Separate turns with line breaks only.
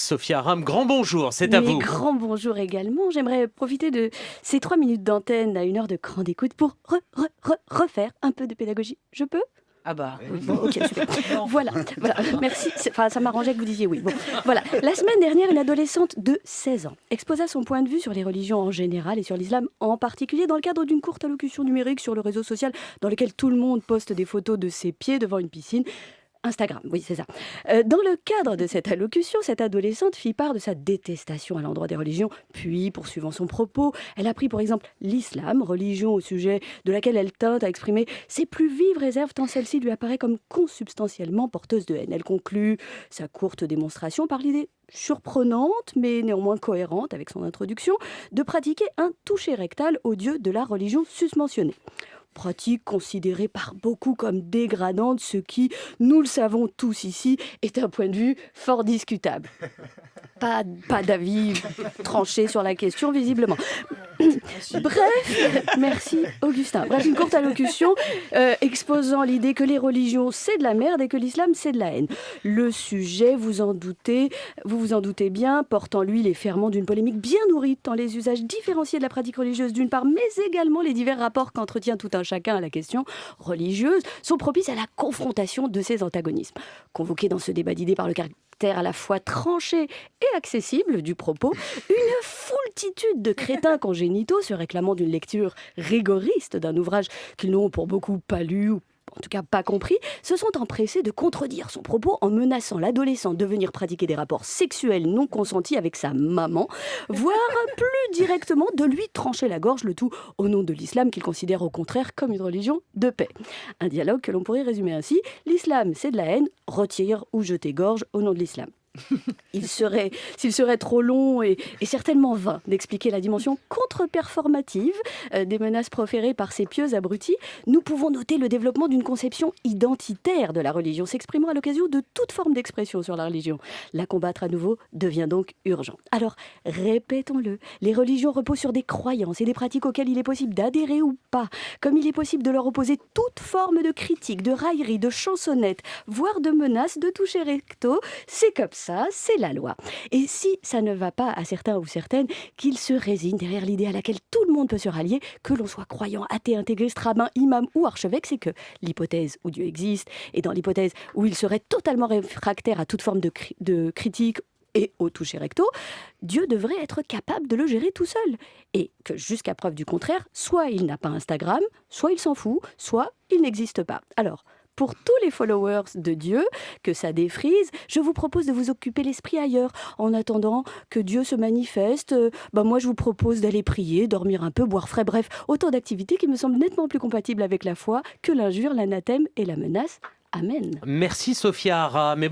Sophia Aram, grand bonjour, c'est à
Mais
vous.
grand bonjour également. J'aimerais profiter de ces 3 minutes d'antenne à 1 heure de grande écoute pour refaire un peu de pédagogie. Je peux ?
Ah bah,
Bon, ok, super. Voilà, merci. Ça m'arrangeait que vous disiez oui. Bon, voilà. La semaine dernière, une adolescente de 16 ans exposa son point de vue sur les religions en général et sur l'islam en particulier dans le cadre d'une courte allocution numérique sur le réseau social dans lequel tout le monde poste des photos de ses pieds devant une piscine. Instagram, oui, c'est ça. Dans le cadre de cette allocution, cette adolescente fit part de sa détestation à l'endroit des religions, puis, poursuivant son propos, elle a pris pour exemple l'islam, religion au sujet de laquelle elle tint à exprimer ses plus vives réserves tant celle-ci lui apparaît comme consubstantiellement porteuse de haine. Elle conclut sa courte démonstration par l'idée surprenante, mais néanmoins cohérente avec son introduction, de pratiquer un toucher rectal au dieu de la religion susmentionnée. Pratique considérée par beaucoup comme dégradante, ce qui, nous le savons tous ici, est un point de vue fort discutable. Pas d'avis tranché sur la question, visiblement. Bref, merci Augustin. Bref, une courte allocution exposant l'idée que les religions, c'est de la merde et que l'islam, c'est de la haine. Le sujet, vous vous en doutez bien, porte en lui les ferments d'une polémique bien nourrie, tant les usages différenciés de la pratique religieuse d'une part, mais également les divers rapports qu'entretient tout un chacun à la question religieuse, sont propices à la confrontation de ces antagonismes. Convoqués dans ce débat d'idées par le caractère à la fois tranché et accessible du propos, une foultitude de crétins congénitaux se réclamant d'une lecture rigoriste d'un ouvrage qu'ils n'ont pour beaucoup pas lu ou en tout cas pas compris, se sont empressés de contredire son propos en menaçant l'adolescent de venir pratiquer des rapports sexuels non consentis avec sa maman, voire plus directement de lui trancher la gorge, le tout au nom de l'islam qu'il considère au contraire comme une religion de paix. Un dialogue que l'on pourrait résumer ainsi: l'islam c'est de la haine, retire ou jeter gorge au nom de l'islam. S'il serait trop long et certainement vain d'expliquer la dimension contre-performative des menaces proférées par ces pieux abrutis, nous pouvons noter le développement d'une conception identitaire de la religion s'exprimant à l'occasion de toute forme d'expression sur la religion. La combattre à nouveau devient donc urgent. Alors, répétons-le, les religions reposent sur des croyances et des pratiques auxquelles il est possible d'adhérer ou pas, comme il est possible de leur opposer toute forme de critique, de raillerie, de chansonnette, voire de menaces, de toucher recto. C'est comme ça, c'est la loi. Et si ça ne va pas à certains ou certaines, qu'ils se résignent derrière l'idée à laquelle tout le monde peut se rallier, que l'on soit croyant, athée, intégriste, rabbin, imam ou archevêque, c'est que l'hypothèse où Dieu existe, et dans l'hypothèse où il serait totalement réfractaire à toute forme de critique et au toucher recto, Dieu devrait être capable de le gérer tout seul. Et que jusqu'à preuve du contraire, soit il n'a pas Instagram, soit il s'en fout, soit il n'existe pas. Alors, pour tous les followers de Dieu, que ça défrise, je vous propose de vous occuper l'esprit ailleurs. En attendant que Dieu se manifeste, moi je vous propose d'aller prier, dormir un peu, boire frais, bref, autant d'activités qui me semblent nettement plus compatibles avec la foi que l'injure, l'anathème et la menace. Amen.
Merci Sophia Aram.